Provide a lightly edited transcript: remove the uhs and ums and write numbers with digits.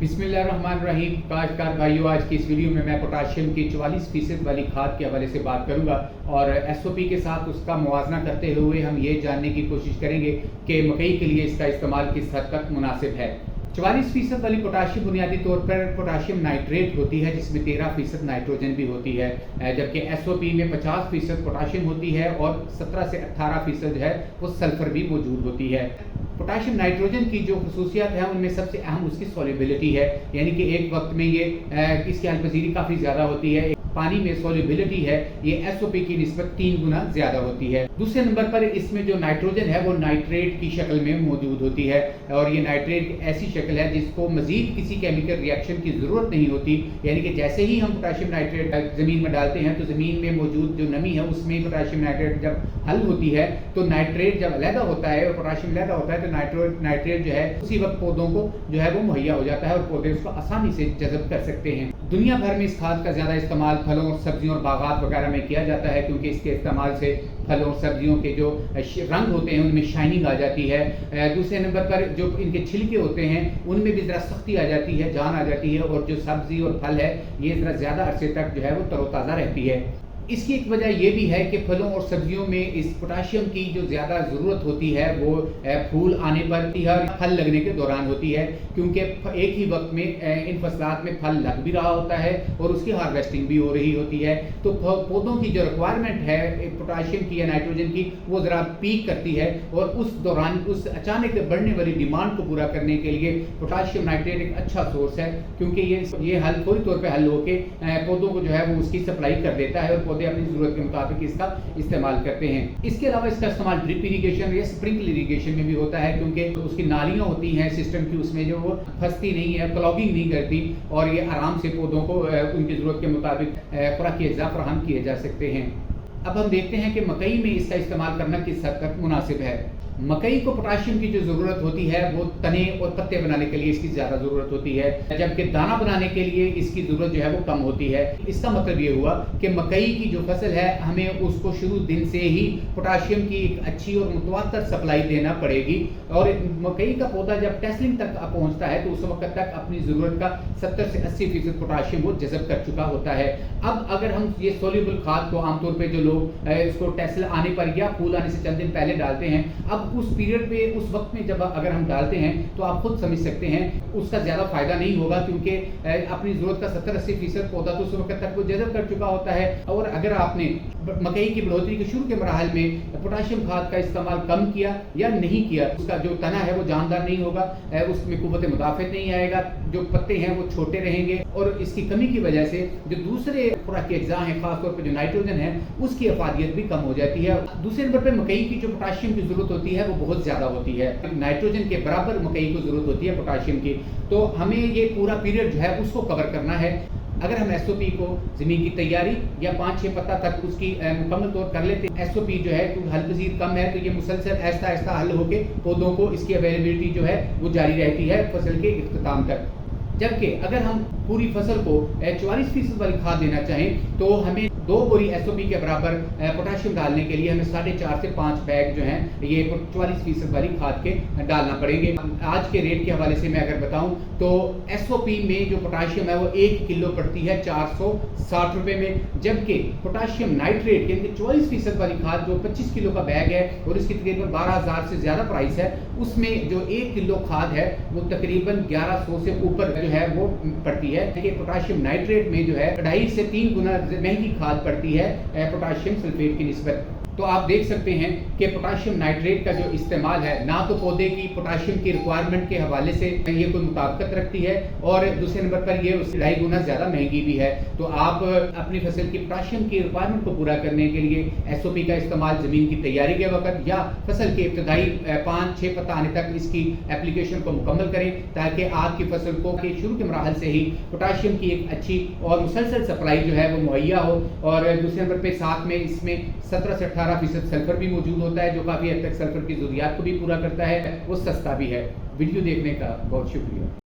बिस्मिल्लाहिर्रहमानिर्रहीम। काश्तकार भाइयों, आज की इस वीडियो में मैं पोटाशियम की 44% वाली खाद के हवाले से बात करूंगा और एसओपी के साथ उसका मुवाजना करते हुए हम ये जानने की कोशिश करेंगे कि मकई के लिए इसका इस्तेमाल किस हद तक मुनासिब है। 44% वाली पोटाशियम बुनियादी तौर पर पोटाशियम नाइट्रेट होती है, जिसमें 13% नाइट्रोजन भी होती है, जबकि एसओपी में 50% पोटाशियम होती है और 17 से 18% है वो सल्फर भी मौजूद होती है। पोटाशियम नाइट्रोजन की जो खसूसियात हैं उनमें सबसे अहम उसकी सॉल्युबिलिटी है, यानी कि एक वक्त में ये इसकी हलपजीरी काफ़ी ज़्यादा होती है। पानी में सॉल्युबिलिटी है ये एसओपी की निस्बत 3 गुना ज़्यादा होती है। दूसरे नंबर पर इसमें जो नाइट्रोजन है वो नाइट्रेट की शक्ल में मौजूद होती है और ये नाइट्रेट ऐसी शक्ल है जिसको मजीद किसी केमिकल रिएक्शन की ज़रूरत नहीं होती, यानी कि जैसे ही हम पोटाशियम नाइट्रेट ज़मीन में डालते हैं तो ज़मीन में मौजूद जो नमी है उसमें पोटाशियम नाइट्रेट जब हल होती है तो नाइट्रेट जब अलहदा होता है और पोटाशियम अलहदा होता है तो नाइट्रेट जो है उसी वक्त पौधों को जो है वो मुहैया हो जाता है और पौधे उसको आसानी से जज़ब कर सकते हैं। दुनिया भर में इस खाद का ज़्यादा इस्तेमाल फलों और सब्जियों और बागात वगैरह में किया जाता है, क्योंकि इसके इस्तेमाल से फलों और सब्जियों के जो रंग होते हैं उनमें शाइनिंग आ जाती है। दूसरे नंबर पर जो इनके छिलके होते हैं उनमें भी ज़रा सख्ती आ जाती है, जान आ जाती है और जो सब्जी और फल है ये ज़रा ज़्यादा अरसे तक जो है वो तरोताज़ा रहती है। इसकी एक वजह यह भी है कि फलों और सब्जियों में इस पोटाशियम की जो ज़्यादा ज़रूरत होती है वो फूल आने पर या फल लगने के दौरान होती है, क्योंकि एक ही वक्त में इन फसलात में फल लग भी रहा होता है और उसकी हार्वेस्टिंग भी हो रही होती है। तो पौधों की जो रिक्वायरमेंट है पोटाशियम की या नाइट्रोजन की वो ज़रा पीक करती है और उस दौरान उस अचानक बढ़ने वाली डिमांड को पूरा करने के लिए पोटाशियम नाइट्रेट एक अच्छा सोर्स है, क्योंकि ये हल फौरी तौर पर हल होकर पौधों को जो है वो उसकी सप्लाई कर देता है और पौधे अपनी जरूरत के मुताबिक इसका इस्तेमाल करते हैं। इसके अलावा इसका इस्तेमाल ड्रिप इरिगेशन या स्प्रिंकल इरिगेशन में भी होता है, क्योंकि उसकी नालियां होती हैं सिस्टम की, उसमें जो वो फंसती नहीं है, क्लॉगिंग नहीं करती और ये आराम से पौधों को उनकी ज़रूरत के मुताबिक खुराकी अज़ा फराहम किए जा सकते हैं। अब हम देखते हैं कि मकई में इसका इस्तेमाल करना किस हद तक मुनासिब है। मकई को पोटाशियम की जो ज़रूरत होती है वो तने और पत्ते बनाने के लिए इसकी ज़्यादा ज़रूरत होती है, जबकि दाना बनाने के लिए इसकी ज़रूरत जो है वो कम होती है। इसका मतलब ये हुआ कि मकई की जो फसल है हमें उसको शुरू दिन से ही पोटाशियम की एक अच्छी और मुतवातर सप्लाई देना पड़ेगी और मकई का पौधा जब टेस्लिंग तक पहुँचता है तो उस वक्त तक अपनी ज़रूरत का 70 से 80% पोटाशियम वो जज़ब कर चुका होता है। अब अगर हम ये सोल्यूबल खाद को आमतौर पर जो लोग इसको टेस्ल आने पर या फूल आने से चंद दिन पहले डालते हैं, अब उस पीरियड पे उस वक्त में जब अगर हम डालते हैं तो आप खुद समझ सकते हैं उसका ज़्यादा फायदा नहीं होगा, क्योंकि अपनी ज़रूरत का 70-80% पौधा तो उस वक्त तक वो जज़ब कर चुका होता है। और अगर आपने मकई की बढ़ोतरी के शुरू के मराहल में पोटाशियम खाद का इस्तेमाल कम किया या नहीं किया, उसका जो तना है वो जानदार नहीं होगा, उसमें कुव्वत मुदाफ़त नहीं आएगा, जो पत्ते हैं वो छोटे रहेंगे और इसकी कमी की वजह से जो दूसरे खुराकी अज्जा हैं खासतौर पर जो नाइट्रोजन है उसकी अफादियत भी कम हो जाती है। दूसरे नंबर पर मकई की जो पोटाशियम की ज़रूरत होती है वो बहुत ज़्यादा होती है, नाइट्रोजन के बराबर मकई को ज़रूरत होती है पोटाशियम की। तो हमें ये पूरा पीरियड जो है उसको कवर करना है। अगर हम एसओपी को ज़मीन की तैयारी या 5-6 पत्ता तक उसकी मुकम्मल तौर कर लेते हैं, एसओपी जो है तो हल्पजीर कम है तो ये मुसलसल ऐसा ऐसा हल होकर पौधों को इसकी अवेलेबिलिटी जो है वो जारी रहती है फसल के इख्तिताम तक। जबकि अगर हम पूरी फसल को 44% वाली खाद देना चाहें तो हमें 2 बोरी एसओपी के बराबर पोटाशियम डालने के लिए हमें 4.5 से 5 बैग जो हैं ये 44% वाली खाद के डालना पड़ेंगे। आज के रेट के हवाले से मैं अगर बताऊं तो एसओपी में जो पोटाशियम है वो 1 किलो पड़ती है 460 रुपये में, जबकि पोटाशियम नाइट्रेट यानी 44% वाली खाद जो 25 किलो का बैग है और इसकी तकरीबन 12,000 से ज़्यादा प्राइस है, उसमें जो 1 किलो खाद है वो तकरीबन 1100 से ऊपर जो है वो पड़ती है। कि पोटाशियम नाइट्रेट में जो है 2.5 से 3 गुना महंगी खाद पड़ती है पोटाशियम सल्फेट की निस्बत। तो आप देख सकते हैं कि पोटाशियम नाइट्रेट का जो इस्तेमाल है ना तो पौधे की पोटाशियम की रिक्वायरमेंट के हवाले से ये कोई मुताबिकत रखती है और दूसरे नंबर पर ये उससे 2.5 गुना ज़्यादा महंगी भी है। तो आप अपनी फसल की पोटाशियम की रिक्वायरमेंट को पूरा करने के लिए एसओपी का इस्तेमाल ज़मीन की तैयारी के वक्त या फसल के इब्तदाई 5-6 पत्ता आने तक इसकी एप्लीकेशन को मुकम्मल करें, ताकि आपकी फसल को के शुरू के मराहल से ही पोटाशियम की एक अच्छी और मुसलसल सप्लाई जो है वो मुहैया हो। और दूसरे नंबर पर साथ में इसमें 17 से 18% सल्फर भी मौजूद होता है, जो काफ़ी हद तक सल्फर की ज़रूरियात को भी पूरा करता है, वो सस्ता भी है। वीडियो देखने का बहुत शुक्रिया।